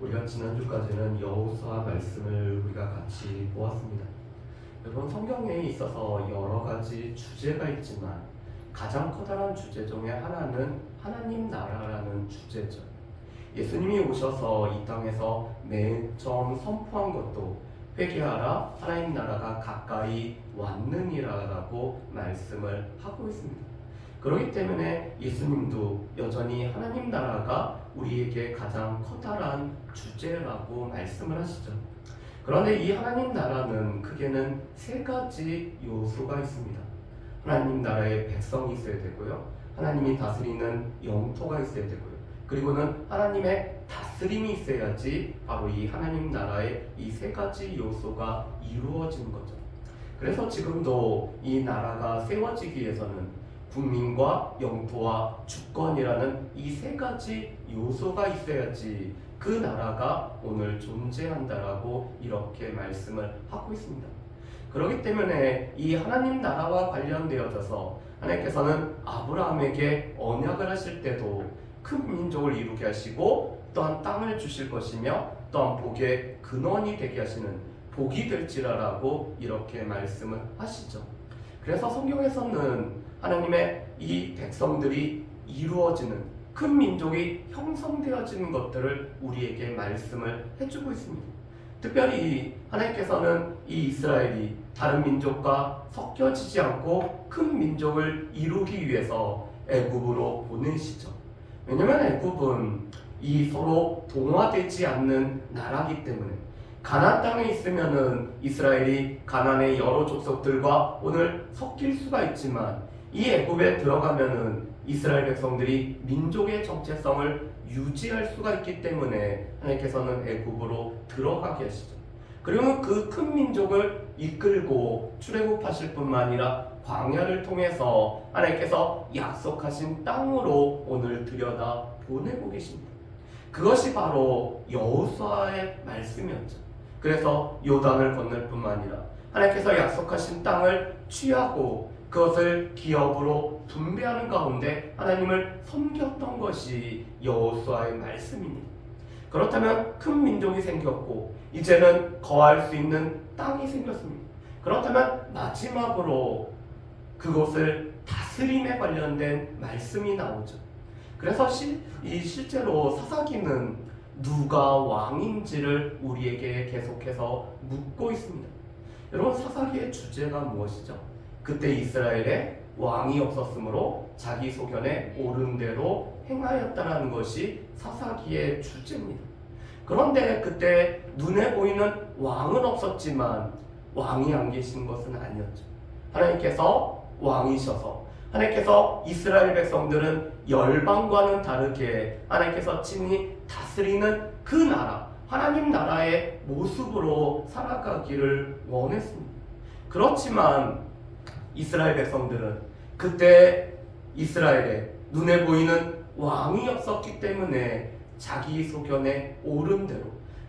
우리가 지난주까지는 여호수아 말씀을 우리가 같이 보았습니다. 여러분, 성경에 있어서 여러 가지 주제가 있지만 가장 커다란 주제 중에 하나는 하나님 나라라는 주제죠. 예수님이 오셔서 이 땅에서 맨 처음 선포한 것도 회개하라, 하나님 나라가 가까이 왔느니라라고 말씀을 하고 있습니다. 그렇기 때문에 예수님도 여전히 하나님 나라가 우리에게 가장 커다란 주제라고 말씀을 하시죠. 그런데 이 하나님 나라는 크게는 세 가지 요소가 있습니다. 하나님 나라의 백성이 있어야 되고요, 하나님이 다스리는 영토가 있어야 되고요, 그리고는 하나님의 다스림이 있어야지 바로 이 하나님 나라의 이 세 가지 요소가 이루어지는 거죠. 그래서 지금도 이 나라가 세워지기 위해서는 국민과 영토와 주권이라는 이 세 가지 요소가 있어야지 그 나라가 오늘 존재한다라고 이렇게 말씀을 하고 있습니다. 그렇기 때문에 이 하나님 나라와 관련되어져서 하나님께서는 아브라함에게 언약을 하실 때도 큰 민족을 이루게 하시고 또한 땅을 주실 것이며 또한 복의 근원이 되게 하시는 복이 될지라라고 이렇게 말씀을 하시죠. 그래서 성경에서는 하나님의 이 백성들이 이루어지는 큰 민족이 형성되어지는 것들을 우리에게 말씀을 해주고 있습니다. 특별히 하나님께서는 이 이스라엘이 다른 민족과 섞여지지 않고 큰 민족을 이루기 위해서 애굽으로 보내시죠. 왜냐하면 애굽은 이 서로 동화되지 않는 나라이기 때문에 가나안 땅에 있으면은 이스라엘이 가나안의 여러 족속들과 오늘 섞일 수가 있지만 이 애굽에 들어가면은 이스라엘 백성들이 민족의 정체성을 유지할 수가 있기 때문에 하나님께서는 애굽으로 들어가게 하시죠. 그리고 그 큰 민족을 이끌고 출애굽하실 뿐만 아니라 광야를 통해서 하나님께서 약속하신 땅으로 오늘 들여다 보내고 계십니다. 그것이 바로 여호수아의 말씀이었죠. 그래서 요단을 건널 뿐만 아니라 하나님께서 약속하신 땅을 취하고 그것을 기업으로 분배하는 가운데 하나님을 섬겼던 것이 여호수아의 말씀입니다. 그렇다면 큰 민족이 생겼고 이제는 거할 수 있는 땅이 생겼습니다. 그렇다면 마지막으로 그것을 다스림에 관련된 말씀이 나오죠. 그래서 실제로 사사기는 누가 왕인지를 우리에게 계속해서 묻고 있습니다. 여러분, 사사기의 주제가 무엇이죠? 그때 이스라엘에 왕이 없었으므로 자기 소견에 옳은 대로 행하였다라는 것이 사사기의 주제입니다. 그런데 그때 눈에 보이는 왕은 없었지만 왕이 안 계신 것은 아니었죠. 하나님께서 왕이셔서 하나님께서 이스라엘 백성들은 열방과는 다르게 하나님께서 친히 다스리는 그 나라, 하나님 나라의 모습으로 살아가기를 원했습니다. 그렇지만 이스라엘 백성들은 그때 이스라엘에 눈에 보이는 왕이 없었기 때문에 자기 소견에 옳은 대로,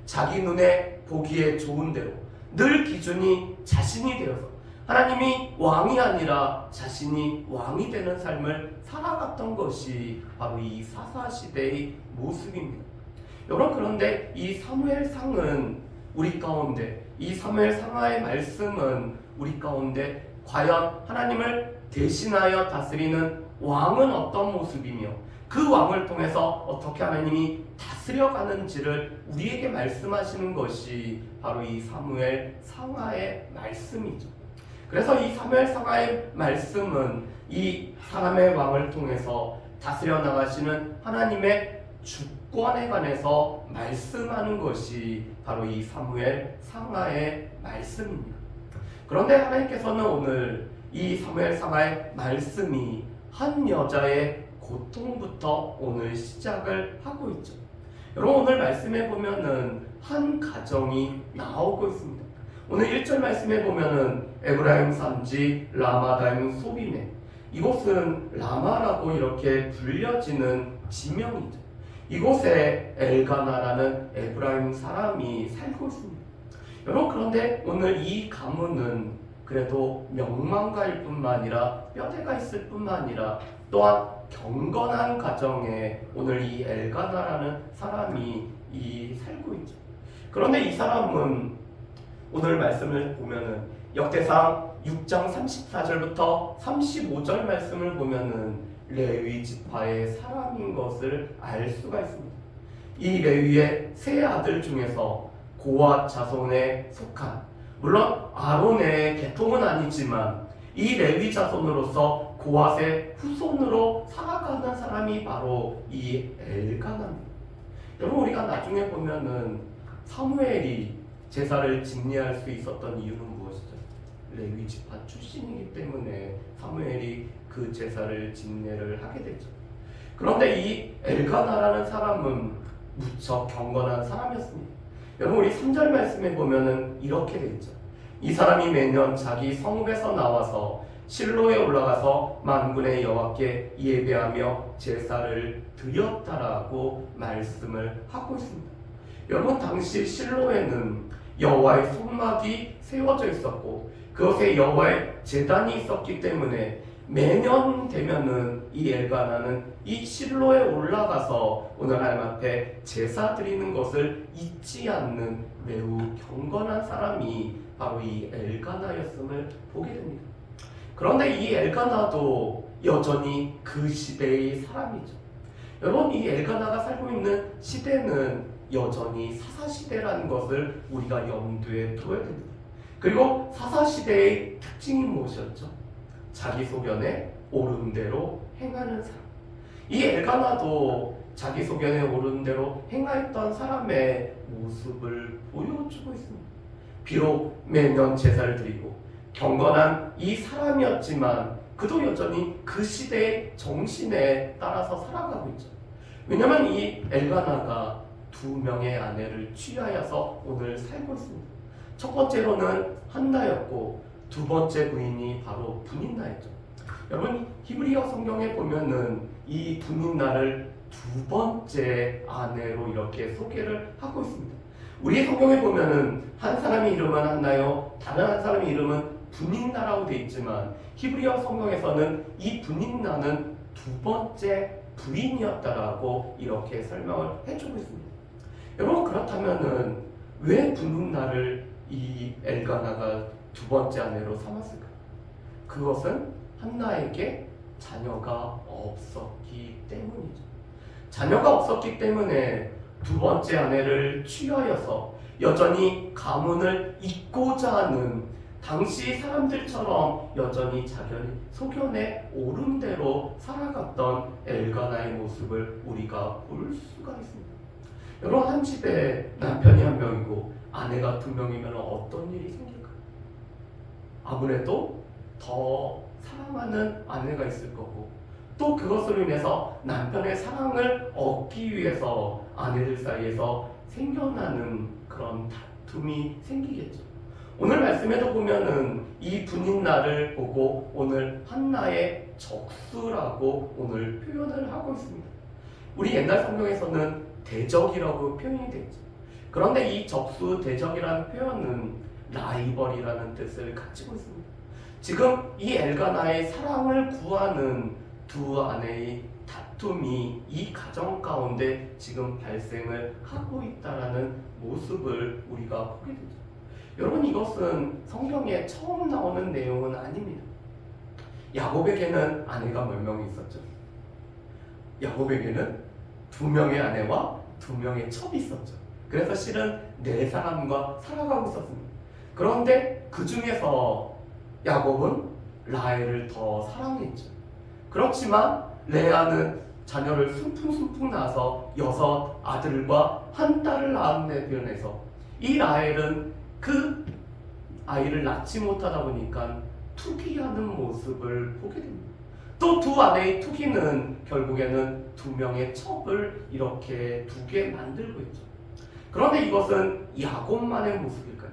자기 눈에 보기에 좋은 대로 늘 기준이 자신이 되어서 하나님이 왕이 아니라 자신이 왕이 되는 삶을 살아갔던 것이 바로 이 사사시대의 모습입니다. 여러분, 그런데 이 사무엘상은 우리 가운데, 이 사무엘상하의 말씀은 우리 가운데 과연 하나님을 대신하여 다스리는 왕은 어떤 모습이며 그 왕을 통해서 어떻게 하나님이 다스려가는지를 우리에게 말씀하시는 것이 바로 이 사무엘 상하의 말씀이죠. 그래서 이 사무엘 상하의 말씀은 이 사람의 왕을 통해서 다스려 나가시는 하나님의 주권에 관해서 말씀하는 것이 바로 이 사무엘 상하의 말씀입니다. 그런데 하나님께서는 오늘 이 사무엘 상하의 말씀이 한 여자의 고통부터 오늘 시작을 하고 있죠. 여러분, 오늘 말씀에 보면은 한 가정이 나오고 있습니다. 오늘 1절 말씀에 보면은 에브라임 산지 라마다임 소빔에, 이곳은 라마라고 이렇게 불려지는 지명이죠. 이곳에 엘가나라는 에브라임 사람이 살고 있습니다. 여러분, 그런데 오늘 이 가문은 그래도 명망가일 뿐만 아니라 뼈대가 있을 뿐만 아니라 또한 경건한 가정에 오늘 이 엘가나라는 사람이 살고 있죠. 그런데 이 사람은 오늘 말씀을 보면은 역대상 6장 34절부터 35절 말씀을 보면은 레위 지파의 사람인 것을 알 수가 있습니다. 이 레위의 세 아들 중에서 고앗 자손에 속한, 물론 아론의 계통은 아니지만 이 레위 자손으로서 고앗의 후손으로 살아가는 사람이 바로 이 엘가나입니다. 여러분, 우리가 나중에 보면은 사무엘이 제사를 집례할 수 있었던 이유는 무엇이죠? 레위 지파 출신이기 때문에 사무엘이 그 제사를 집례를 하게 되죠. 그런데 이 엘가나라는 사람은 무척 경건한 사람이었습니다. 여러분, 우리 3절 말씀에 보면은 이렇게 되어 있죠. 이 사람이 매년 자기 성읍에서 나와서 실로에 올라가서 만군의 여호와께 예배하며 제사를 드렸다라고 말씀을 하고 있습니다. 여러분, 당시 실로에는 여호와의 손막이 세워져 있었고 그것에 여호와의 제단이 있었기 때문에 매년 되면은 이 엘가나는 이 실로에 올라가서 오늘 하나님 앞에 제사 드리는 것을 잊지 않는 매우 경건한 사람이 바로 이 엘가나였음을 보게 됩니다. 그런데 이 엘가나도 여전히 그 시대의 사람이죠. 여러분, 이 엘가나가 살고 있는 시대는 여전히 사사시대라는 것을 우리가 염두에 둬야 됩니다. 그리고 사사시대의 특징이 무엇이었죠? 자기 소견에 옳은 대로 행하는 사람. 이 엘가나도 자기 소견에 옳은 대로 행하였던 사람의 모습을 보여주고 있습니다. 비록 매년 제사를 드리고 경건한 이 사람이었지만 그도 여전히 그 시대의 정신에 따라서 살아가고 있죠. 왜냐하면 이 엘가나가 2명의 아내를 취하여서 오늘 살고 있습니다. 첫 번째로는 한나였고 두 번째 부인이 바로 분인나였죠. 여러분, 히브리어 성경에 보면은 이 분인나를 두 번째 아내로 이렇게 소개를 하고 있습니다. 우리 성경에 보면은 한 사람의 이름은 한나요, 다른 한 사람의 이름은 분인나라고 되어 있지만 히브리어 성경에서는 이 분인나는 두 번째 부인이었다라고 이렇게 설명을 해주고 있습니다. 여러분, 그렇다면은 왜 분인나를 이 엘가나가 두 번째 아내로 삼았을까? 그것은 한나에게 자녀가 없었기 때문이죠. 자녀가 없었기 때문에 두 번째 아내를 취하여서 여전히 가문을 잇고자 하는 당시 사람들처럼 여전히 자기 소견에 옳은 대로 살아갔던 엘가나의 모습을 우리가 볼 수가 있습니다. 여러분, 한 집에 남편이 한 명이고 아내가 2명이면 어떤 일이 생길까요? 아무래도 더 사랑하는 아내가 있을 거고 또 그것으로 인해서 남편의 사랑을 얻기 위해서 아내들 사이에서 생겨나는 그런 다툼이 생기겠죠. 오늘 말씀에도 보면은 이 분인나를 보고 오늘 한나의 적수라고 오늘 표현을 하고 있습니다. 우리 옛날 성경에서는 대적이라고 표현이 되어 있죠. 그런데 이 적수, 대적이라는 표현은 라이벌이라는 뜻을 가지고 있습니다. 지금 이 엘가나의 사랑을 구하는 두 아내의 다툼이 이 가정 가운데 지금 발생을 하고 있다라는 모습을 우리가 보게 되죠. 여러분, 이것은 성경에 처음 나오는 내용은 아닙니다. 야곱에게는 아내가 몇 명이 있었죠? 야곱에게는 2명의 아내와 2명의 첩이 있었죠. 그래서 실은 4사람과 살아가고 있었습니다. 그런데 그 중에서 야곱은 라헬을 더 사랑했죠. 그렇지만 레아는 자녀를 숨풍숨풍 낳아서 6 아들과 1 딸을 낳은 데 변해서 이 라헬은 그 아이를 낳지 못하다 보니까 투기하는 모습을 보게 됩니다. 또 두 아내의 투기는 결국에는 2명의 첩을 이렇게 두게 만들고 있죠. 그런데 이것은 야곱만의 모습일까요?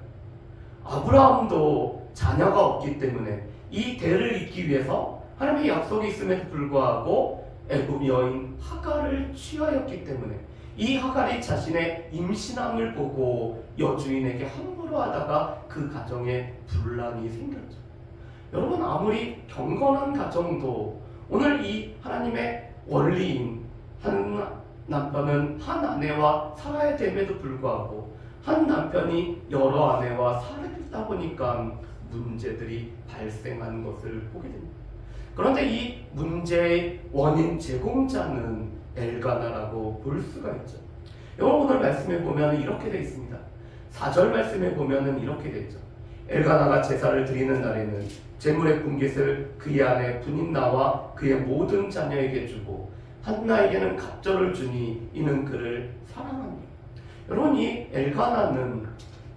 아브라함도 자녀가 없기 때문에 이 대를 잇기 위해서 하나님의 약속이 있음에도 불구하고 애굽 여인 하갈을 취하였기 때문에 이 하갈이 자신의 임신함을 보고 여주인에게 함부로 하다가 그 가정에 분란이 생겼죠. 여러분, 아무리 경건한 가정도 오늘 이 하나님의 원리인 한 남편은 한 아내와 살아야 됨에도 불구하고 한 남편이 여러 아내와 살다 보니까 문제들이 발생하는 것을 보게 됩니다. 그런데 이 문제의 원인 제공자는 엘가나라고 볼 수가 있죠. 여러분 오늘 말씀에 보면 이렇게 되어 있습니다. 4절 말씀에 보면 이렇게 되어 있죠. 엘가나가 제사를 드리는 날에는 제물의 분깃을 그의 아내 분인나와 그의 모든 자녀에게 주고 한나에게는 갑절을 주니 이는 그를 사랑합니다. 여러분 이 엘가나는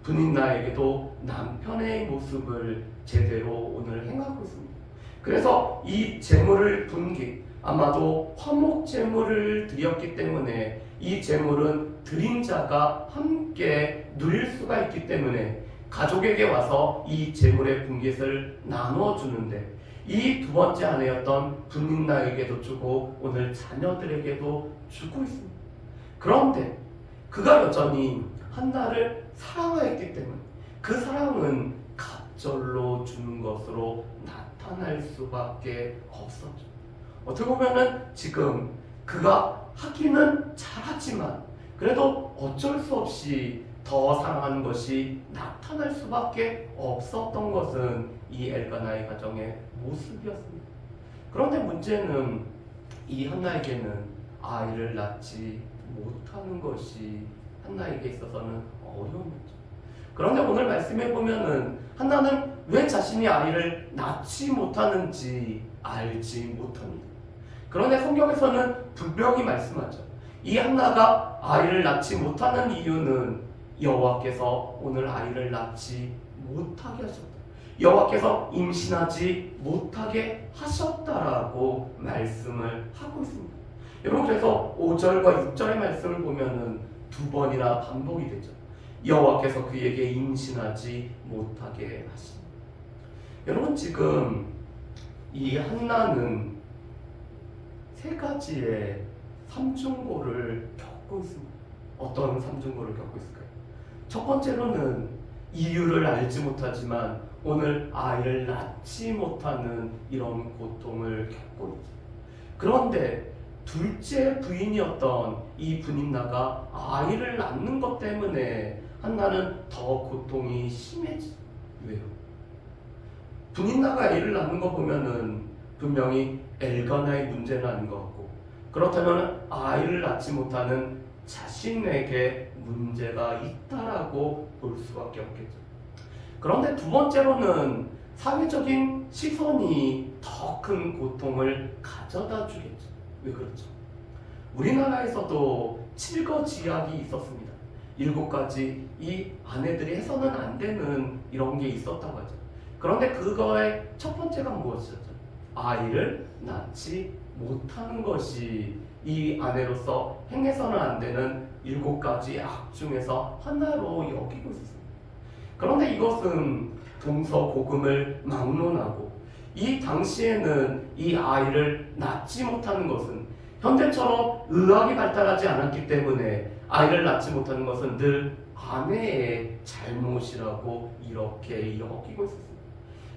분인나에게도 남편의 모습을 제대로 오늘 행하고 있습니다. 그래서 이 제물을 분깃, 아마도 화목 제물을 드렸기 때문에 이 제물은 드린 자가 함께 누릴 수가 있기 때문에 가족에게 와서 이 제물의 분깃을 나누어 주는데 이 두 번째 아내였던 분인나에게도 주고 오늘 자녀들에게도 주고 있습니다. 그런데 그가 여전히 한나를 사랑하였기 때문에 그 사랑은 갑절로 주는 것으로 나타날 수밖에 없었죠. 어떻게 보면은 지금 그가 하기는 잘하지만 그래도 어쩔 수 없이 더 사랑하는 것이 나타날 수밖에 없었던 것은 이 엘가나의 가정의 모습이었습니다. 그런데 문제는 이 한나에게는 아이를 낳지 못하는 것이 한나에게 있어서는 어려움이었죠. 그런데 오늘 말씀해 보면은 한나는 왜 자신이 아이를 낳지 못하는지 알지 못합니다. 그런데 성경에서는 분명히 말씀하죠. 이 한나가 아이를 낳지 못하는 이유는 여호와께서 오늘 아이를 낳지 못하게 하셨다. 여호와께서 임신하지 못하게 하셨다라고 말씀을 하고 있습니다. 여러분 그래서 5절과 6절의 말씀을 보면은 두 번이나 반복이 되죠. 여호와께서 그에게 임신하지 못하게 하십니다. 여러분 지금 이 한나는 세 가지의 삼중고를 겪고 있습니다. 어떤 삼중고를 겪고 있을까요? 첫 번째로는 이유를 알지 못하지만 오늘 아이를 낳지 못하는 이런 고통을 겪고 있죠. 그런데 둘째 부인이었던 이 분인나가 아이를 낳는 것 때문에 한나는 더 고통이 심해지죠. 왜요? 분인나가 아이를 낳는 거 보면은 분명히 엘가나의 문제는 아닌 것 같고 그렇다면 아이를 낳지 못하는 자신에게 문제가 있다라고 볼 수밖에 없겠죠. 그런데 두 번째로는 사회적인 시선이 더 큰 고통을 가져다 주겠죠. 왜 그렇죠? 우리나라에서도 7거지약이 있었습니다. 7가지 이 아내들이 해서는 안 되는 이런 게 있었다고 하죠. 그런데 그거의 첫 번째가 무엇이었죠? 아이를 낳지 못하는 것이 이 아내로서 행해서는 안 되는 7가지 악 중에서 하나로 여기고 있습니다. 그런데 이것은 동서고금을 막론하고 이 당시에는 이 아이를 낳지 못하는 것은 현대처럼 의학이 발달하지 않았기 때문에 아이를 낳지 못하는 것은 늘 아내의 잘못이라고 이렇게 여기고 있었습니다.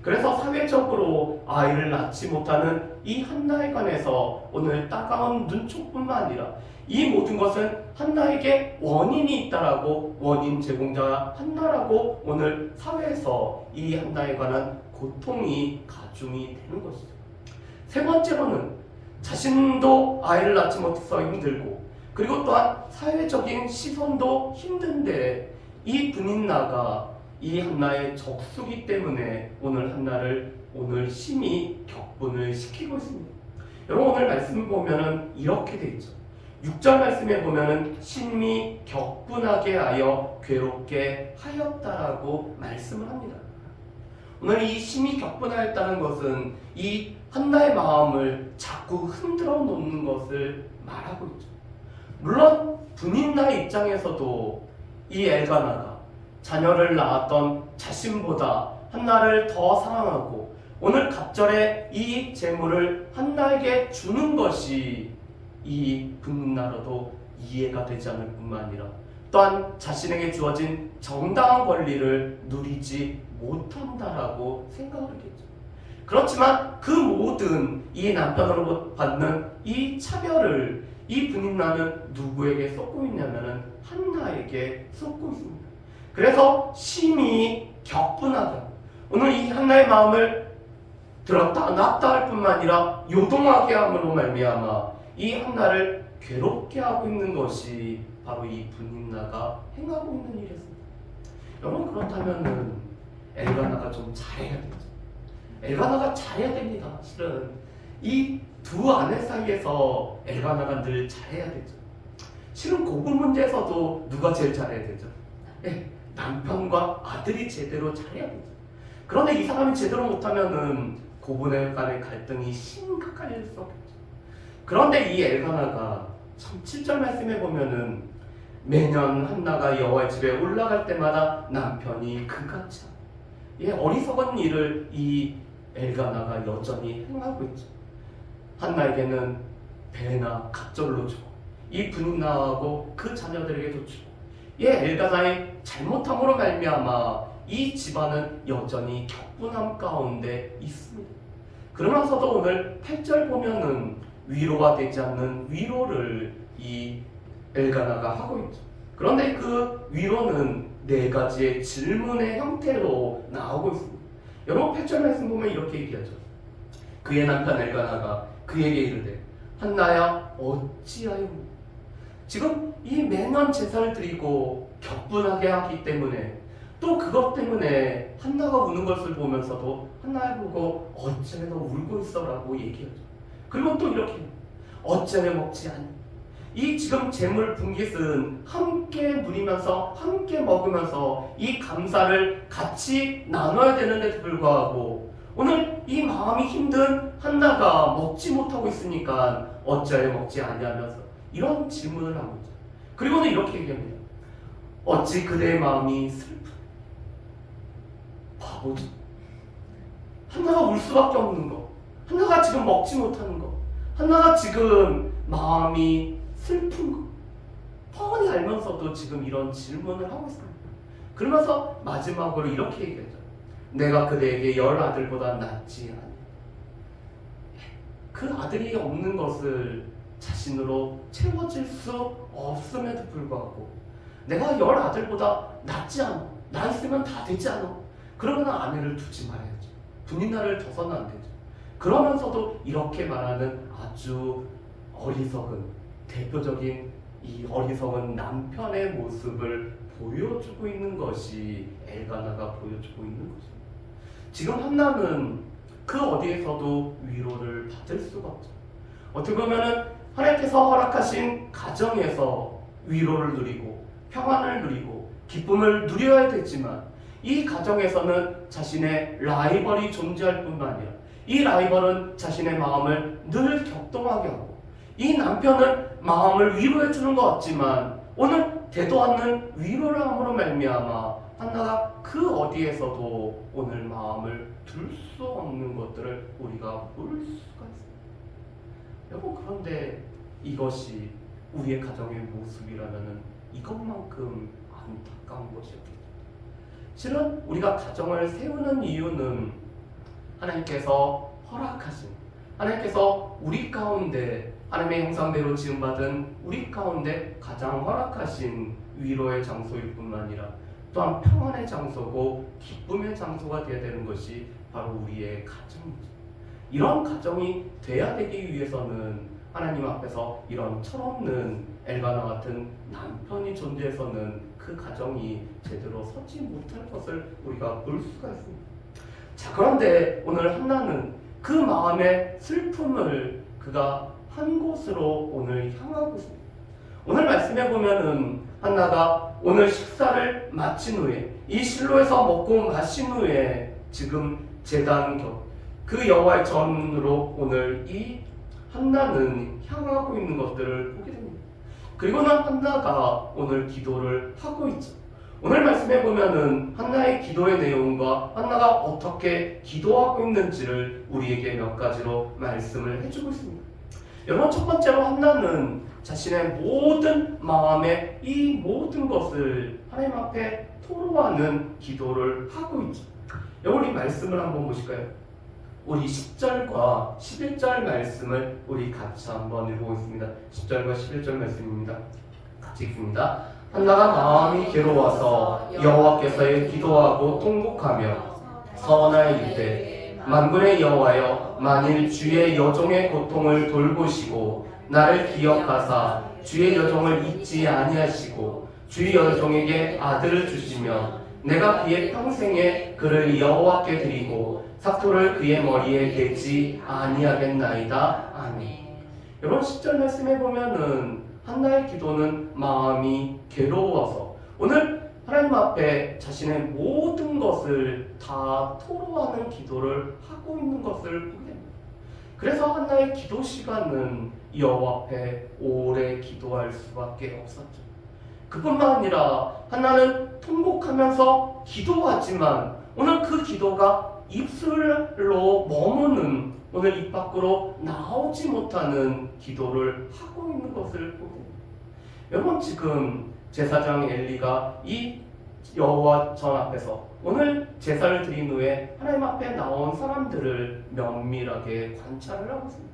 그래서 사회적으로 아이를 낳지 못하는 이 한나에 관해서 오늘 따가운 눈총뿐만 아니라 이 모든 것은 한나에게 원인이 있다라고 원인 제공자 한나라고 오늘 사회에서 이 한나에 관한 고통이 가중이 되는 것이죠. 세 번째로는 자신도 아이를 낳지 못해서 힘들고 그리고 또한 사회적인 시선도 힘든데 이 분인나가 이 한나의 적수기 때문에 오늘 한나를 오늘 심히 격분을 시키고 있습니다. 여러분 오늘 말씀 보면은 이렇게 돼 있죠. 6절 말씀에 보면은 심히 격분하게 하여 괴롭게 하였다라고 말씀을 합니다. 오늘 이 심히 격분하였다는 것은 이 한나의 마음을 자꾸 흔들어 놓는 것을 말하고 있죠. 물론 분인나의 입장에서도 이 엘가나가 자녀를 낳았던 자신보다 한나를 더 사랑하고 오늘 갑절에 이 재물을 한나에게 주는 것이 이 분인나로도 이해가 되지 않을 뿐만 아니라 또한 자신에게 주어진 정당한 권리를 누리지 못한다라고 생각을 하겠죠. 그렇지만 그 모든 이 남편으로부터 받는 이 차별을 이 분인나는 누구에게 쏟고 있냐면은 한나에게 쏟고 있습니다. 그래서 심히 격분하다. 오늘 이 한나의 마음을 들었다 놨다 할 뿐만 아니라 요동하게 함으로 말미암아 이 한나를 괴롭게 하고 있는 것이 바로 이 분인나가 행하고 있는 일이었습니다. 여러분, 그렇다면은 엘가나가 좀 잘해야 되죠. 엘가나가 잘해야 됩니다. 실은 이 두 아내 사이에서 엘가나가 늘 잘해야 되죠. 실은 고분 문제에서도 누가 제일 잘해야 되죠? 네, 남편과 아들이 제대로 잘해야 되죠. 그런데 이 사람이 제대로 못하면은 고분에 간의 갈등이 심각할 수 없죠. 그런데 이 엘가나가 참 7절 말씀에 보면은 매년 한나가 여호와의 집에 올라갈 때마다 남편이 그같이 어리석은 일을 이 엘가나가 여전히 행하고 있죠. 한나에게는 배나 갑절로 주고 이 분인나하고 그 자녀들에게도 주고 엘가나의 잘못함으로 말미암아 이 집안은 여전히 격분함 가운데 있습니다. 그러면서도 오늘 8절 보면은 위로가 되지 않는 위로를 이 엘가나가 하고 있죠. 그런데 그 위로는 4가지의 질문의 형태로 나오고 있습니다. 여러분, 8절 말씀 보면 이렇게 얘기하죠. 그의 남편 엘가나가 그에게 이르되 한나야 어찌하여. 지금 이 매년 제사를 드리고 격분하게 하기 때문에 또 그것 때문에 한나가 우는 것을 보면서도 한나를 보고 어찌하여 너 울고 있어라고 얘기하죠. 그리고 또 이렇게 어찌하여 먹지 않니. 이 지금 재물 분깃은 함께 누리면서 함께 먹으면서 이 감사를 같이 나눠야 되는데도 불구하고 오늘 이 마음이 힘든 한나가 먹지 못하고 있으니까 어찌하여 먹지 아니하면서 이런 질문을 하고 있죠. 그리고는 이렇게 얘기합니다. 어찌 그대의 마음이 슬픈. 바보지. 한나가 울 수밖에 없는 거, 한나가 지금 먹지 못하는 거, 한나가 지금 마음이 슬픈 거 뻔히 알면서도 지금 이런 질문을 하고 있습니다. 그러면서 마지막으로 이렇게 얘기하죠. 내가 그대에게 10아들보다 낫지 않니. 그 아들이 없는 것을 자신으로 채워질 수 없음에도 불구하고 내가 10아들보다 낫지 않아. 나 있으면 다 되지 않아. 그러면 아내를 두지 말아야죠. 분인나를 둬서는 안 되죠. 그러면서도 이렇게 말하는 아주 어리석은 대표적인 이 어리석은 남편의 모습을 보여주고 있는 것이 엘가나가 보여주고 있는 것입니다. 지금 한나는 그 어디에서도 위로를 받을 수가 없죠. 어떻게 보면은 하나님께서 허락하신 가정에서 위로를 누리고 평안을 누리고 기쁨을 누려야 되지만 이 가정에서는 자신의 라이벌이 존재할 뿐만 아니라 이 라이벌은 자신의 마음을 늘 격동하게 하고 이 남편은 마음을 위로해 주는 것 같지만 오늘 되도 않는 위로를 함으로 말미암아 한나가 그 어디에서도 오늘 마음을 둘 수 없는 것들을 우리가 볼 수가 있습니다. 여러분, 그런데 이것이 우리의 가정의 모습이라면 이것만큼 안타까운 것이었겠죠. 실은 우리가 가정을 세우는 이유는 하나님께서 허락하신, 하나님께서 우리 가운데 하나님의 형상대로 지음받은 우리 가운데 가장 허락하신 위로의 장소일 뿐만 아니라 또한 평안의 장소고 기쁨의 장소가 되어야 되는 것이 바로 우리의 가정이죠. 이런 가정이 돼야 되기 위해서는 하나님 앞에서 이런 철없는 엘가나 같은 남편이 존재해서는 그 가정이 제대로 서지 못할 것을 우리가 볼 수가 있습니다. 자, 그런데 오늘 한나는 그 마음의 슬픔을 그가 한 곳으로 오늘 향하고 있습니다. 오늘 말씀해 보면은 한나가 오늘 식사를 마친 후에 이 실로에서 먹고 마신 후에 지금 제단 곁 그 여호와의 전으로 오늘 이 한나는 향하고 있는 것들을 보게 됩니다. 그리고는 한나가 오늘 기도를 하고 있죠. 오늘 말씀해 보면은 한나의 기도의 내용과 한나가 어떻게 기도하고 있는지를 우리에게 몇 가지로 말씀을 해주고 있습니다. 여러분, 첫 번째로 한나는 자신의 모든 마음의 이 모든 것을 하나님 앞에 토로하는 기도를 하고 있죠. 여러분, 이 말씀을 한번 보실까요? 우리 10절과 11절 말씀을 우리 같이 한번 읽어보겠습니다. 10절과 11절 말씀입니다. 같이 읽습니다. 한나가 마음이 괴로워서 여호와께서의 기도하고 통곡하며 서원하여 이르되 만군의 여호와여, 만일 주의 여종의 고통을 돌보시고 나를 기억하사 주의 여종을 잊지 아니하시고 주의 여종에게 아들을 주시면 내가 그의 평생에 그를 여호와께 드리고 삭도를 그의 머리에 대지 아니하겠나이다. 아멘. 여러분 10절 말씀에 보면은 한나의 기도는 마음이 괴로워서 오늘 하나님 앞에 자신의 모든 것을 다 토로하는 기도를 하고 있는 것을 보게 됩니다. 그래서 한나의 기도 시간은 여호와 앞에 오래 기도할 수밖에 없었죠. 그뿐만 아니라 한나는 통곡하면서 기도하지만 오늘 그 기도가 입술로 머무는 오늘 입 밖으로 나오지 못하는 기도를 하고 있는 것을 보게 됩니다. 여러분 지금 제사장 엘리가 이 여호와 전 앞에서 오늘 제사를 드린 후에 하나님 앞에 나온 사람들을 면밀하게 관찰을 하고 있습니다.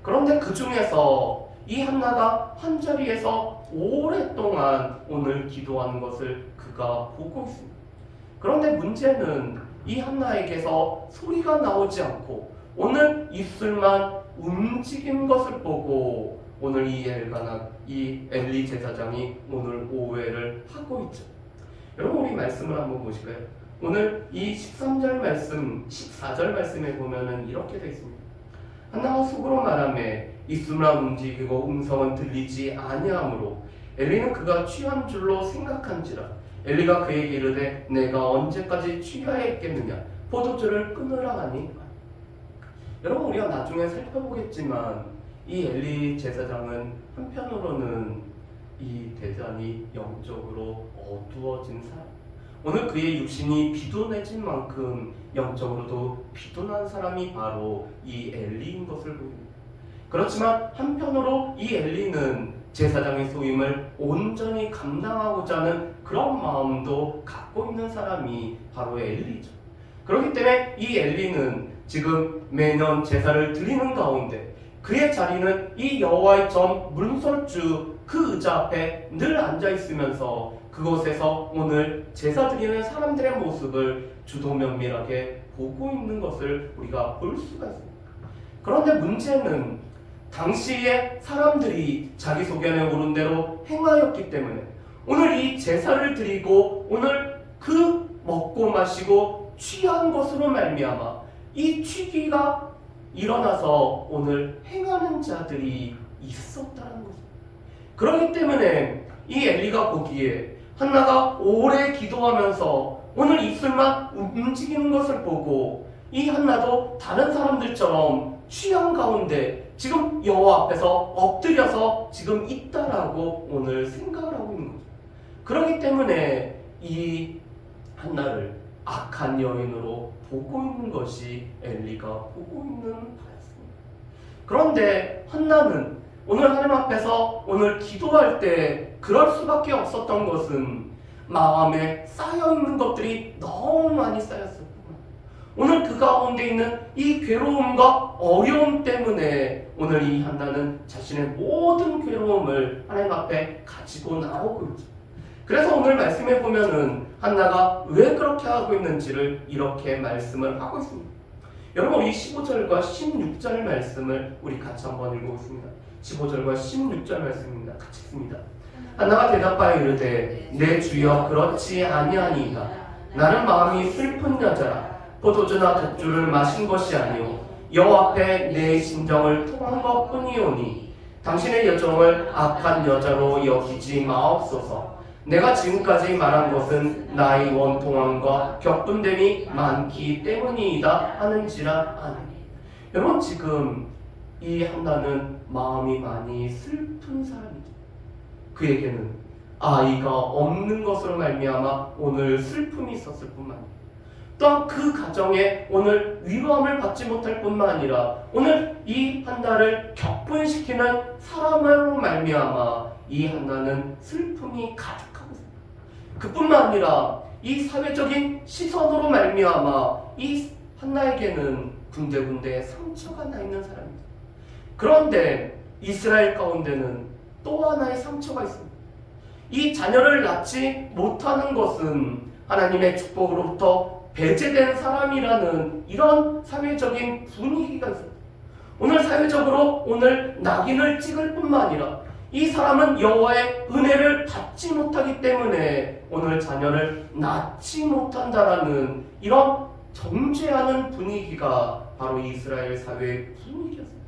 그런데 그 중에서 이 한나가 한 자리에서 오랫동안 오늘 기도하는 것을 그가 보고 있습니다. 그런데 문제는 이 한나에게서 소리가 나오지 않고 오늘 입술만 움직인 것을 보고 오늘 이 엘리 제사장이 오늘 오해를 하고 있죠. 여러분 우리 말씀을 한번 보실까요? 오늘 이 13절 말씀, 14절 말씀에 보면은 이렇게 되어 있습니다. 한나가 속으로 말하매 입술만 움직이고 음성은 들리지 아니하므로 엘리는 그가 취한 줄로 생각한지라. 엘리가 그에게 이르되 내가 언제까지 취하여 있겠느냐, 포도주를 끊으라 하니. 여러분 우리가 나중에 살펴보겠지만 이 엘리 제사장은 한편으로는 이 대단히 영적으로 어두워진 사람, 오늘 그의 육신이 비둔해진 만큼 영적으로도 비둔한 사람이 바로 이 엘리인 것을 보입니다. 그렇지만 한편으로 이 엘리는 제사장의 소임을 온전히 감당하고자 하는 그런 마음도 갖고 있는 사람이 바로 엘리죠. 그렇기 때문에 이 엘리는 지금 매년 제사를 드리는 가운데 그의 자리는 이 여호와의 전 문설주 그 의자 앞에 늘 앉아 있으면서 그곳에서 오늘 제사 드리는 사람들의 모습을 주도 면밀하게 보고 있는 것을 우리가 볼 수가 있습니다. 그런데 문제는 당시에 사람들이 자기소견에 오른 대로 행하였기 때문에 오늘 이 제사를 드리고 오늘 그 먹고 마시고 취한 것으로 말미암아 이 취기가 일어나서 오늘 행하는 자들이 있었다는 것입니다. 그렇기 때문에 이 엘리가 보기에 한나가 오래 기도하면서 오늘 입술만 움직이는 것을 보고 이 한나도 다른 사람들처럼 취한 가운데 지금 여호와 앞에서 엎드려서 지금 있다라고 오늘 생각을 하고 있는 거죠. 그렇기 때문에 이 한나를 악한 여인으로 보고 있는 것이 엘리가 보고 있는 바였습니다. 그런데 한나는 오늘 하나님 앞에서 오늘 기도할 때 그럴 수밖에 없었던 것은 마음에 쌓여있는 것들이 너무 많이 쌓였어요. 오늘 그 가운데 있는 이 괴로움과 어려움 때문에 오늘 이 한나는 자신의 모든 괴로움을 하나님 앞에 가지고 나오고 있죠. 그래서 오늘 말씀에 보면은 한나가 왜 그렇게 하고 있는지를 이렇게 말씀을 하고 있습니다. 여러분 우리 15절과 16절 말씀을 우리 같이 한번 읽어보겠습니다. 15절과 16절 말씀입니다. 같이 읽습니다. 한나가 대답하여 이르되 내 주여 그렇지 아니하니이다. 나는 마음이 슬픈 여자라. 포도주나 독주를 마신 것이 아니오 여호와 앞에 내 심정을 토한 것뿐이오니 당신의 여종을 악한 여자로 여기지 마옵소서. 내가 지금까지 말한 것은 나의 원통함과 격분됨이 많기 때문이다 하는지라. 아멘. 여러분 지금 이 한나는 마음이 많이 슬픈 사람이죠. 그에게는 아이가 없는 것으로 말미암아 오늘 슬픔이 있었을 뿐만 아니라 또한 그 가정에 오늘 위로함을 받지 못할 뿐만 아니라 오늘 이 한나를 격분시키는 사람으로 말미암아 이 한나는 슬픔이 가득하고 있습니다. 그뿐만 아니라 이 사회적인 시선으로 말미암아 이 한나에게는 군데군데 상처가 나 있는 사람입니다. 그런데 이스라엘 가운데는 또 하나의 상처가 있습니다. 이 자녀를 낳지 못하는 것은 하나님의 축복으로부터 배제된 사람이라는 이런 사회적인 분위기가 있습니다. 오늘 사회적으로 오늘 낙인을 찍을 뿐만 아니라 이 사람은 여호와의 은혜를 받지 못하기 때문에 오늘 자녀를 낳지 못한다라는 이런 정죄하는 분위기가 바로 이스라엘 사회의 분위기였습니다.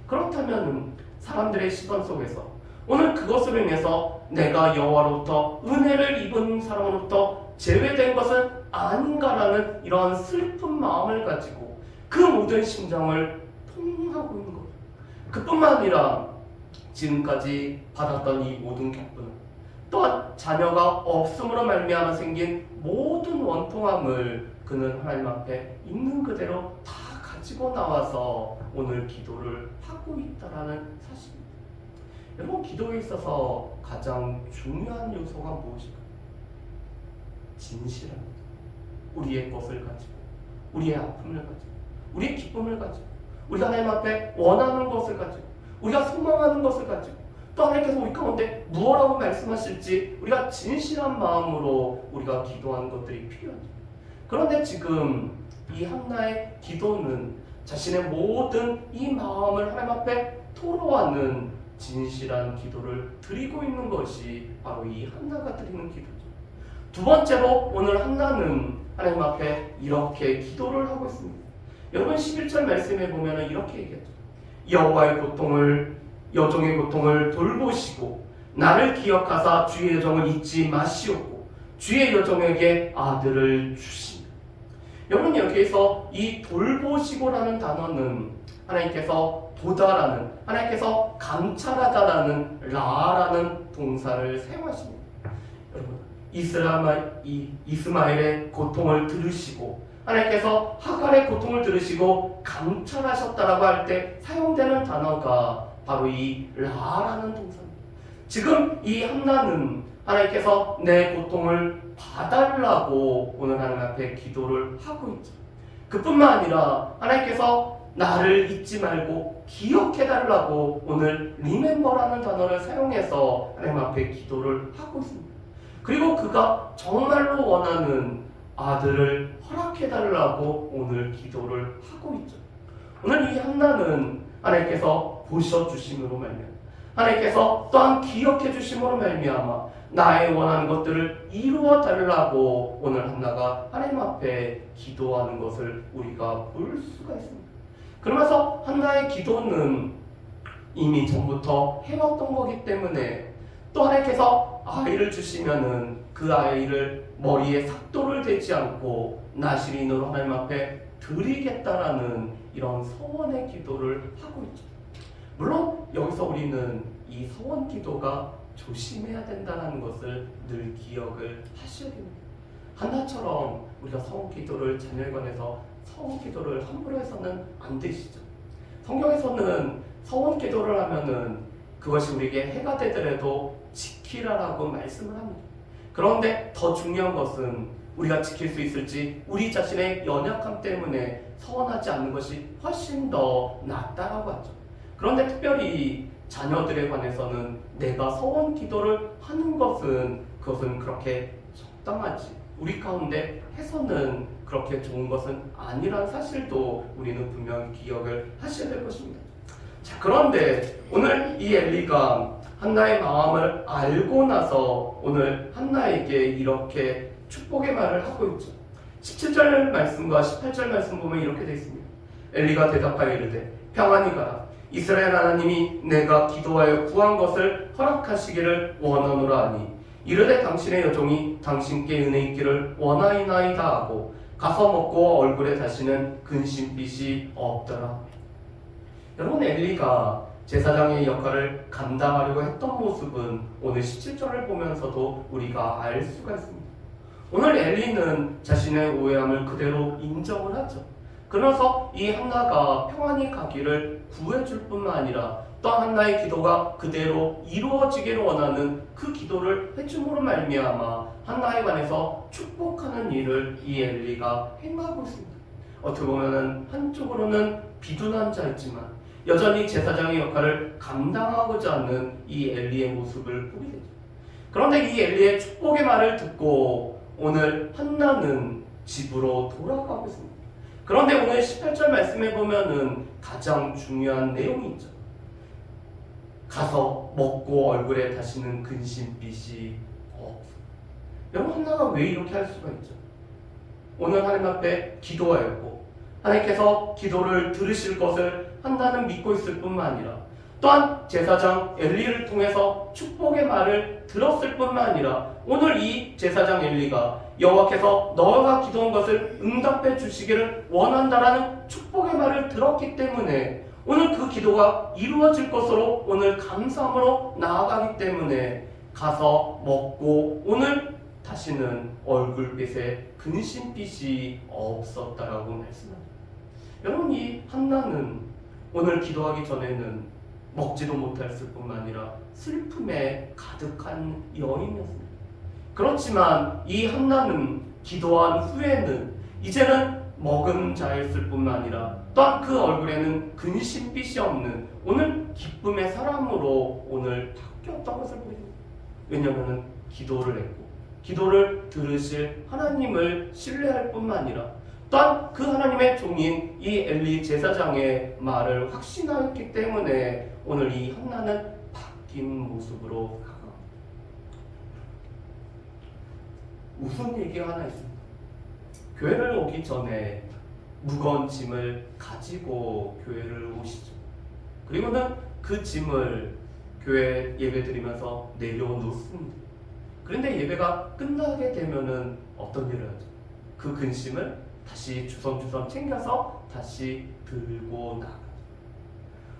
그렇다면 사람들의 시선 속에서 오늘 그것으로 인해서 내가 여호와로부터 은혜를 입은 사람으로부터 제외된 것은 아닌가라는 이러한 슬픈 마음을 가지고 그 모든 심정을 통하고 있는 거예요. 그뿐만 아니라 지금까지 받았던 이 모든 기쁨, 또한 자녀가 없음으로 말미암아 생긴 모든 원통함을 그는 하나님 앞에 있는 그대로 다 가지고 나와서 오늘 기도를 하고 있다라는 사실입니다. 여러분, 기도에 있어서 가장 중요한 요소가 무엇일까요? 진실합니다. 우리의 것을 가지고, 우리의 아픔을 가지고, 우리의 기쁨을 가지고, 우리가 하나님 앞에 원하는 것을 가지고, 우리가 소망하는 것을 가지고, 또 하나님께서 우리 가운데 무엇라고 말씀하실지 우리가 진실한 마음으로 우리가 기도하는 것들이 필요하죠. 그런데 지금 이 한나의 기도는 자신의 모든 이 마음을 하나님 앞에 토로하는 진실한 기도를 드리고 있는 것이 바로 이 한나가 드리는 기도죠. 두 번째로 오늘 한나는 하나님 앞에 이렇게 기도를 하고 있습니다. 여러분 11절 말씀에 보면 이렇게 얘기하죠. 여호와의 고통을 여종의 고통을 돌보시고 나를 기억하사 주의 여종을 잊지 마시옵고 주의 여종에게 아들을 주시니. 여러분 여기에서 이 돌보시고라는 단어는 하나님께서 보다라는, 하나님께서 감찰하다라는 라라는 동사를 사용하십니다. 여러분 이스마엘의 고통을 들으시고 하나님께서 하갈의 고통을 들으시고 감찰하셨다라고 할 때 사용되는 단어가 바로 이 라라는 동사입니다. 지금 이 한나는 하나님께서 내 고통을 봐달라고 오늘 하나님 앞에 기도를 하고 있죠. 그뿐만 아니라 하나님께서 나를 잊지 말고 기억해달라고 오늘 remember라는 단어를 사용해서 하나님 앞에 기도를 하고 있습니다. 그리고 그가 정말로 원하는 아들을 허락해달라고 오늘 기도를 하고 있죠. 오늘 이 한나는 하나님께서 보셔주심으로 말미암아, 하나님께서 또한 기억해주심으로 말미암아 나의 원하는 것들을 이루어달라고 오늘 한나가 하나님 앞에 기도하는 것을 우리가 볼 수가 있습니다. 그러면서 한나의 기도는 이미 전부터 해왔던 거기 때문에 또 하나님께서 아이를 주시면은 그 아이를 머리에 삭도를 대지 않고 나시린으로 하나님 앞에 드리겠다라는 이런 서원의 기도를 하고 있죠. 물론 여기서 우리는 이 서원 기도가 조심해야 된다는 것을 늘 기억을 하셔야 됩니다. 한나처럼 우리가 서원 기도를 자녀에 관해서 서원 기도를 함부로 해서는 안 되시죠. 성경에서는 서원 기도를 하면은 그것이 우리에게 해가 되더라도 지키라라고 말씀을 합니다. 그런데 더 중요한 것은 우리가 지킬 수 있을지 우리 자신의 연약함 때문에 서원하지 않는 것이 훨씬 더 낫다라고 하죠. 그런데 특별히 자녀들에 관해서는 내가 서원 기도를 하는 것은 그것은 그렇게 적당하지, 우리 가운데 해서는 그렇게 좋은 것은 아니라는 사실도 우리는 분명히 기억을 하셔야 될 것입니다. 자, 그런데 오늘 이 엘리가 한나의 마음을 알고 나서 오늘 한나에게 이렇게 축복의 말을 하고 있죠. 17절 말씀과 18절 말씀 보면 이렇게 되어 있습니다. 엘리가 대답하여 이르되 평안히 가라. 이스라엘 하나님이 내가 기도하여 구한 것을 허락하시기를 원하노라 하니 이르되 당신의 여종이 당신께 은혜 있기를 원하이나이다 하고 가서 먹고 얼굴에 다시는 근심빛이 없더라. 여러분 엘리가 제사장의 역할을 감당하려고 했던 모습은 오늘 17절을 보면서도 우리가 알 수가 있습니다. 오늘 엘리는 자신의 오해함을 그대로 인정을 하죠. 그러면서 이 한나가 평안히 가기를 구해줄 뿐만 아니라 또 한나의 기도가 그대로 이루어지기를 원하는 그 기도를 해줌으로 말미암아 한나에 관해서 축복하는 일을 이 엘리가 행하고 있습니다. 어떻게 보면은 한쪽으로는 비둔한 자였지만 여전히 제사장의 역할을 감당하고자 하는 이 엘리의 모습을 보게 되죠. 그런데 이 엘리의 축복의 말을 듣고 오늘 한나는 집으로 돌아가고 있습니다. 그런데 오늘 18절 말씀에 보면은 가장 중요한 내용이 있죠. 가서 먹고 얼굴에 다시는 근심빛이 없어. 여러분, 한나가 왜 이렇게 할 수가 있죠? 오늘 하나님 앞에 기도하였고 하나님께서 기도를 들으실 것을 한나는 믿고 있을 뿐만 아니라 또한 제사장 엘리를 통해서 축복의 말을 들었을 뿐만 아니라 오늘 이 제사장 엘리가 여호와께서 너가 기도한 것을 응답해 주시기를 원한다라는 축복의 말을 들었기 때문에 오늘 그 기도가 이루어질 것으로 오늘 감사함으로 나아가기 때문에 가서 먹고 오늘 다시는 얼굴빛에 근심빛이 없었다라고 말씀합니다. 여러분, 이 한나는 오늘 기도하기 전에는 먹지도 못했을 뿐만 아니라 슬픔에 가득한 여인이었습니다. 그렇지만 이 한나는 기도한 후에는 이제는 먹은 자였을 뿐만 아니라 또한 그 얼굴에는 근심빛이 없는 오늘 기쁨의 사람으로 오늘 바뀌었던 것을 보입니다. 왜냐하면 기도를 했고 기도를 들으실 하나님을 신뢰할 뿐만 아니라 또한 그 하나님의 종인 이 엘리 제사장의 말을 확신하였기 때문에 오늘 이 한나는 바뀐 모습으로 가가. 무슨 얘기가 하나 있습니다. 교회를 오기 전에 무거운 짐을 가지고 교회를 오시죠. 그리고는 그 짐을 교회 예배 드리면서 내려놓습니다. 그런데 예배가 끝나게 되면은 어떤 일을 하죠? 그 근심을 다시 주섬주섬 챙겨서 다시 들고 나가죠.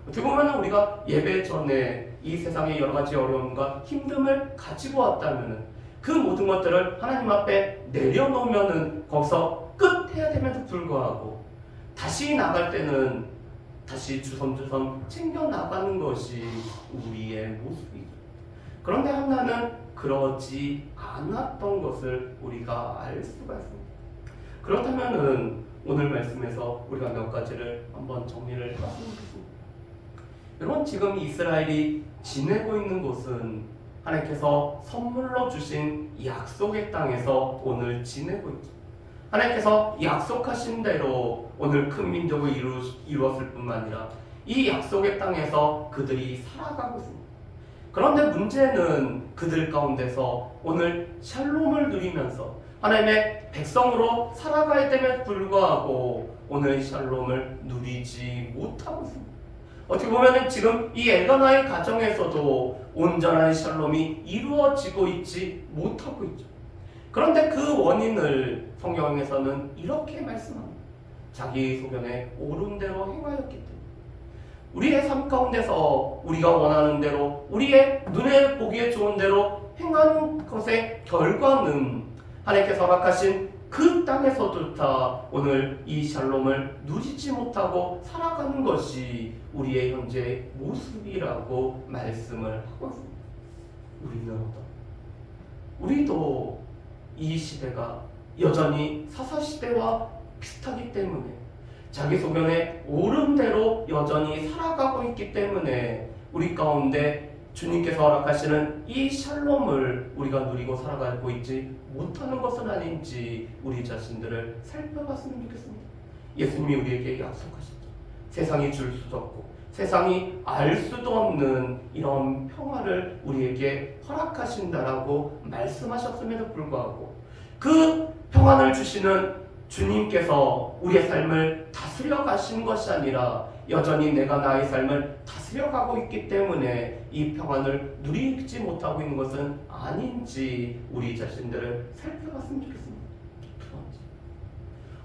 어떻게 보면 우리가 예배 전에 이 세상의 여러 가지 어려움과 힘듦을 가지고 왔다면 그 모든 것들을 하나님 앞에 내려놓으면 거기서 끝해야 됨에도 불구하고 다시 나갈 때는 다시 주섬주섬 챙겨 나가는 것이 우리의 모습이죠. 그런데 한나는 그러지 않았던 것을 우리가 알 수가 있습니다. 그렇다면 오늘 말씀에서 우리가 몇 가지를 한번 정리를 해봤으면 좋겠습니다. 여러분, 지금 이스라엘이 지내고 있는 곳은 하나님께서 선물로 주신 약속의 땅에서 오늘 지내고 있죠. 하나님께서 약속하신 대로 오늘 큰 민족을 이루었을 뿐만 아니라 이 약속의 땅에서 그들이 살아가고 있습니다. 그런데 문제는 그들 가운데서 오늘 샬롬을 누리면서 하나님의 백성으로 살아가야 됨에 불구하고 오늘 샬롬을 누리지 못하고 있습니다. 어떻게 보면 지금 이 엘가나의 가정에서도 온전한 샬롬이 이루어지고 있지 못하고 있죠. 그런데 그 원인을 성경에서는 이렇게 말씀합니다. 자기 소견에 옳은 대로 행하였기 때문에 우리의 삶 가운데서 우리가 원하는 대로 우리의 눈에 보기에 좋은 대로 행하는 것의 결과는 하나님께서 허락하신 그 땅에서조차 오늘 이 샬롬을 누리지 못하고 살아가는 것이 우리의 현재 모습이라고 말씀을 하고 있습니다. 우리는 어떤? 우리도 이 시대가 여전히 사사시대와 비슷하기 때문에 자기 소견에 옳은 대로 여전히 살아가고 있기 때문에 우리 가운데 주님께서 허락하시는 이 샬롬을 우리가 누리고 살아가고 있지 못하는 것은 아닌지 우리 자신들을 살펴봤으면 좋겠습니다. 예수님이 우리에게 약속하셨죠. 세상이 줄 수도 없고 세상이 알 수도 없는 이런 평화를 우리에게 허락하신다라고 말씀하셨음에도 불구하고 그 평안을 주시는 주님께서 우리의 삶을 다스려 가신 것이 아니라 여전히 내가 나의 삶을 다스려 가고 있기 때문에 이 평안을 누리지 못하고 있는 것은 아닌지 우리 자신들을 살펴봤으면 좋겠습니다.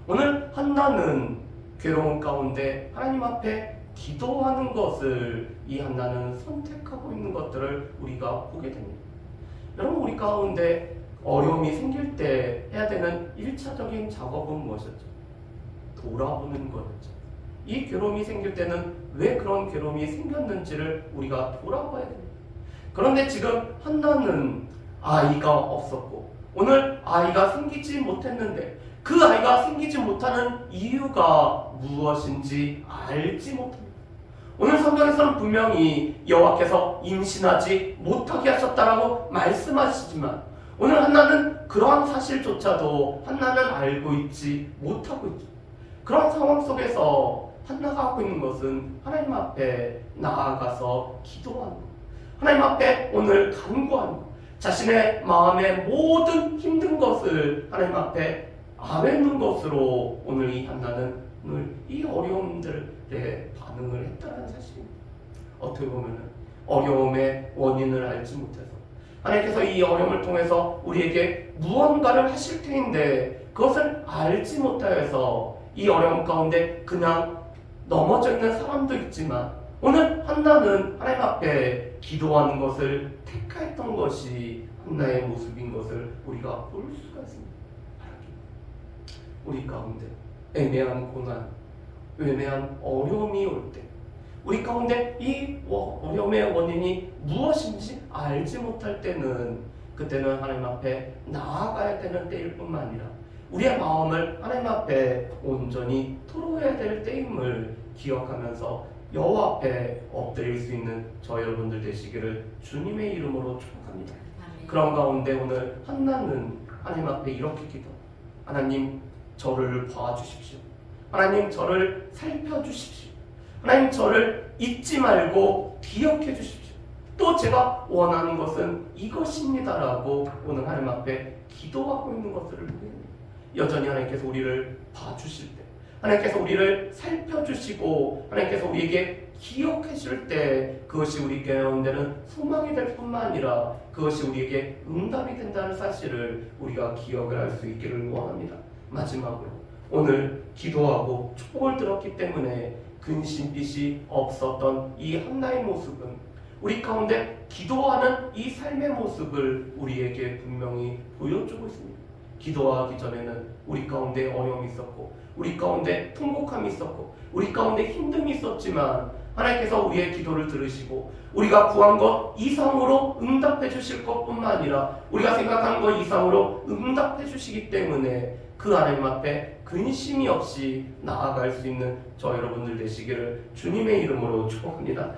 오늘 한나는 괴로운 가운데 하나님 앞에 기도하는 것을 이 한나는 선택하고 있는 것들을 우리가 보게 됩니다. 여러분, 우리 가운데 어려움이 생길 때 해야 되는 1차적인 작업은 무엇이었죠? 돌아보는 거였죠. 이 괴로움이 생길 때는 왜 그런 괴로움이 생겼는지를 우리가 돌아봐야 됩니다. 그런데 지금 한나는 아이가 없었고 오늘 아이가 생기지 못했는데 그 아이가 생기지 못하는 이유가 무엇인지 알지 못합니다. 오늘 성경에서는 분명히 여호와께서 임신하지 못하게 하셨다라고 말씀하시지만 오늘 한나는 그러한 사실조차도 한나는 알고 있지 못하고 있죠. 그런 상황 속에서 한나가 하고 있는 것은 하나님 앞에 나아가서 기도하는 것, 하나님 앞에 오늘 간구하는 것, 자신의 마음의 모든 힘든 것을 하나님 앞에 아뢰는 것으로 오늘 이 한나는 오늘 이 어려움들에 반응을 했다는 사실입니다. 어떻게 보면 어려움의 원인을 알지 못해서 하나님께서 이 어려움을 통해서 우리에게 무언가를 하실 터인데 그것을 알지 못하여서 이 어려움 가운데 그냥 넘어져 있는 사람도 있지만 오늘 한나는 하나님 앞에 기도하는 것을 택했던 것이 한나의 모습인 것을 우리가 볼 수가 있습니다. 우리 가운데 애매한 고난, 애매한 어려움이 올 때 우리 가운데 이 어려움의 원인이 무엇인지 알지 못할 때는 그때는 하나님 앞에 나아가야 되는 때일 뿐만 아니라 우리의 마음을 하나님 앞에 온전히 토로해야 될 때임을 기억하면서 여호와 앞에 엎드릴 수 있는 저 여러분들 되시기를 주님의 이름으로 축복합니다. 그런 가운데 오늘 한나는 하나님 앞에 이렇게 기도, 하나님 저를 봐주십시오. 하나님 저를 살펴주십시오. 하나님 저를 잊지 말고 기억해 주십시오. 또 제가 원하는 것은 이것입니다라고 오늘 하나님 앞에 기도하고 있는 것들을 보입니다. 여전히 하나님께서 우리를 봐주실 때, 하나님께서 우리를 살펴주시고 하나님께서 우리에게 기억해 줄 때 그것이 우리 가운데는 소망이 될 뿐만 아니라 그것이 우리에게 응답이 된다는 사실을 우리가 기억을 할 수 있기를 원합니다. 마지막으로 오늘 기도하고 축복을 들었기 때문에 근심빛이 없었던 이 한나의 모습은 우리 가운데 기도하는 이 삶의 모습을 우리에게 분명히 보여주고 있습니다. 기도하기 전에는 우리 가운데 어려움이 있었고 우리 가운데 통곡함이 있었고 우리 가운데 힘듦이 있었지만 하나님께서 우리의 기도를 들으시고 우리가 구한 것 이상으로 응답해 주실 것뿐만 아니라 우리가 생각한 것 이상으로 응답해 주시기 때문에 그 하나님 앞에 근심이 없이 나아갈 수 있는 저 여러분들 되시기를 주님의 이름으로 축복합니다.